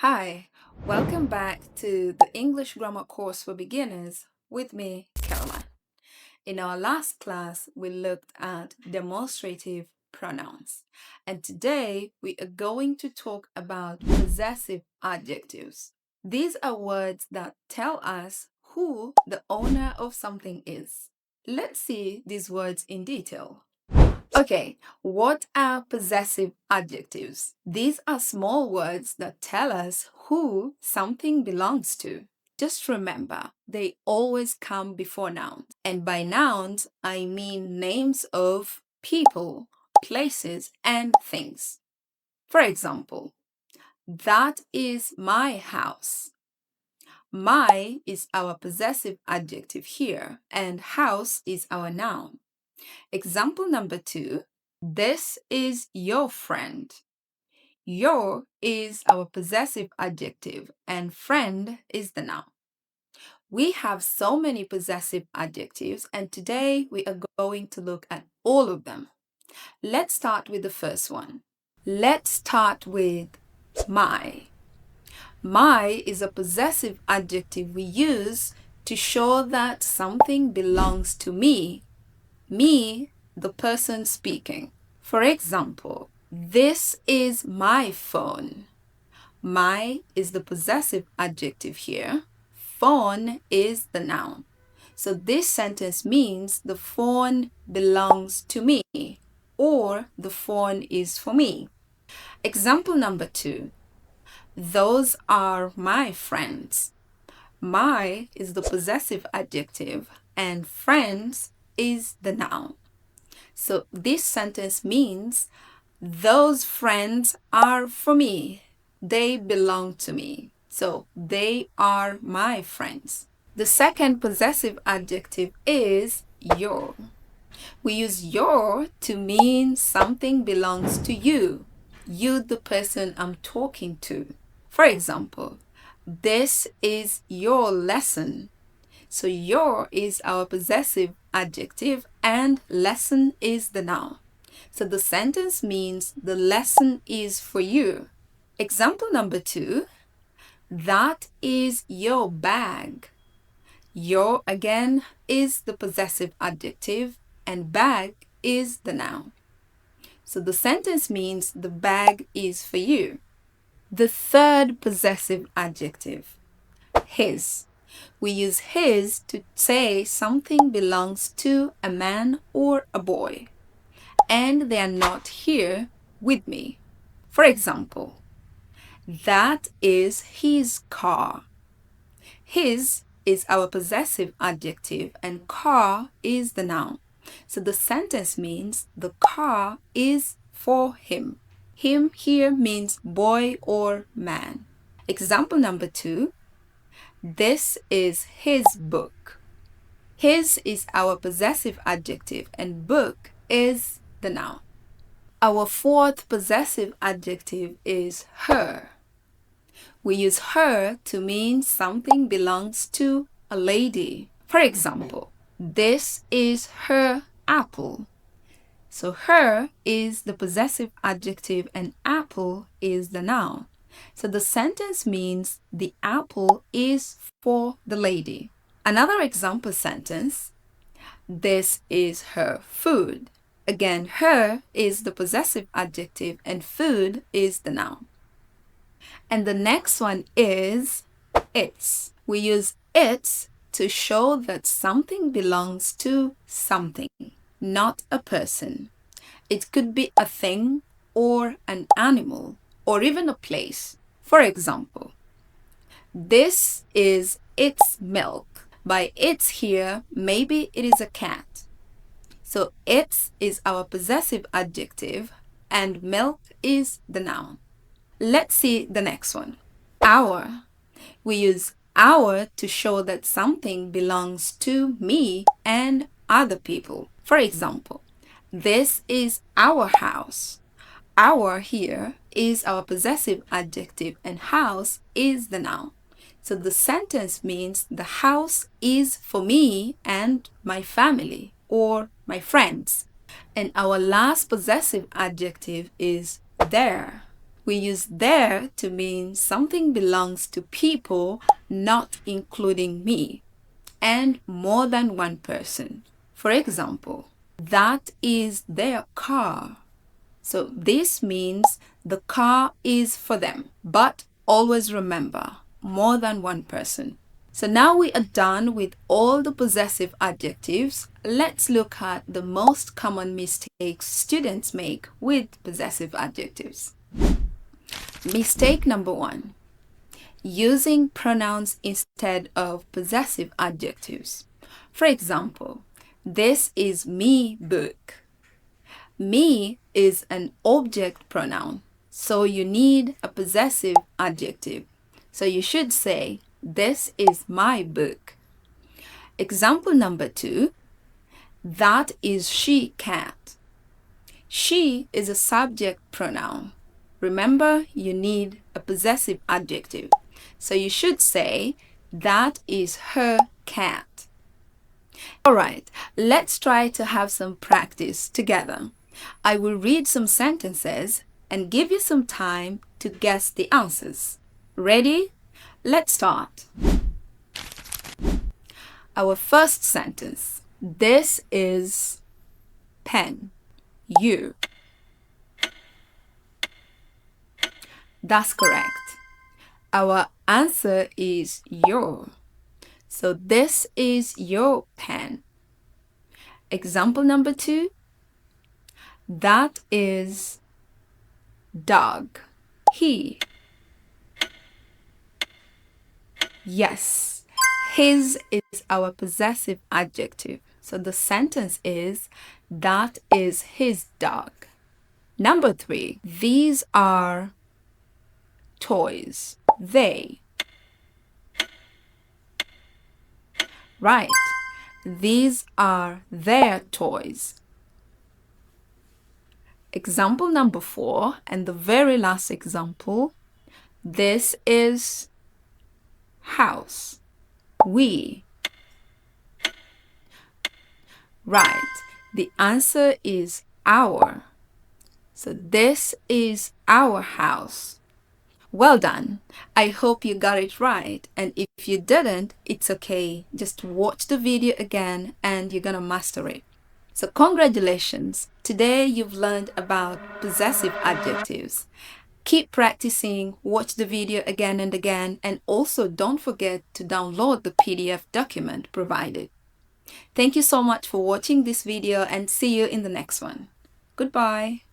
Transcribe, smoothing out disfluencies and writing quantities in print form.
Hi, welcome back to the English Grammar course for beginners with me, Caroline. In our last class, we looked at demonstrative pronouns, and today we are going to talk about possessive adjectives. These are words that tell us who the owner of something is. Let's see these words in detail. Okay, what are possessive adjectives? These are small words that tell us who something belongs to. Just remember, they always come before nouns. And by nouns, I mean names of people, places, and things. For example, that is my house. My is our possessive adjective here, and house is our noun. Example number 2, this is your friend. Your is our possessive adjective and friend is the noun. We have so many possessive adjectives and today we are going to look at all of them. Let's start with the first one. Let's start with my. My is a possessive adjective we use to show that something belongs to me. Me, the person speaking. For example, this is my phone. My is the possessive adjective here. Phone is the noun. So this sentence means the phone belongs to me or the phone is for me. Example number 2. Those are my friends. My is the possessive adjective and friends is the noun. So this sentence means those friends are for me. They belong to me. So they are my friends. The second possessive adjective is your. We use your to mean something belongs to you. You, the person I'm talking to. For example, this is your lesson. So your is our possessive adjective and lesson is the noun. So the sentence means the lesson is for you. Example number 2, that is your bag. Your again is the possessive adjective and bag is the noun. So the sentence means the bag is for you. The third possessive adjective, his. We use his to say something belongs to a man or a boy, and they are not here with me. For example, that is his car. His is our possessive adjective and car is the noun. So the sentence means the car is for him. Him here means boy or man. Example number 2, this is his book. His is our possessive adjective and book is the noun. Our fourth possessive adjective is her. We use her to mean something belongs to a lady. For example, this is her apple. So her is the possessive adjective and apple is the noun. So the sentence means the apple is for the lady. Another example sentence, this is her food. Again, her is the possessive adjective and food is the noun. And the next one is its. We use its to show that something belongs to something, not a person. It could be a thing or an animal or even a place. For example, this is its milk. By its here, maybe it is a cat. So its is our possessive adjective and milk is the noun. Let's see the next one. Our. We use our to show that something belongs to me and other people. For example, this is our house. Our here is our possessive adjective and house is the noun. So the sentence means the house is for me and my family or my friends. And our last possessive adjective is their. We use their to mean something belongs to people, not including me, and more than one person. For example, that is their car. So this means the car is for them, but always remember, more than one person. So now we are done with all the possessive adjectives. Let's look at the most common mistakes students make with possessive adjectives. Mistake number 1. Using pronouns instead of possessive adjectives. For example, this is me book. Me is an object pronoun, so you need a possessive adjective. So you should say, this is my book. Example number 2, that is she cat. She is a subject pronoun. Remember, you need a possessive adjective. So you should say, that is her cat. Alright, let's try to have some practice together. I will read some sentences and give you some time to guess the answers. Ready? Let's start. Our first sentence. This is pen. You. That's correct. Our answer is your. So this is your pen. Example number 2. That is dog. He. Yes, his is our possessive adjective. So the sentence is, that is his dog. Number 3, these are toys. They. Right, these are their toys. Example number 4, and the very last example, this is house. We. Right, the answer is our. So this is our house. Well done. I hope you got it right, and if you didn't, it's okay. Just watch the video again and you're gonna master it. So congratulations. Today you've learned about possessive adjectives. Keep practicing, watch the video again and again, and also don't forget to download the PDF document provided. Thank you so much for watching this video and see you in the next one. Goodbye.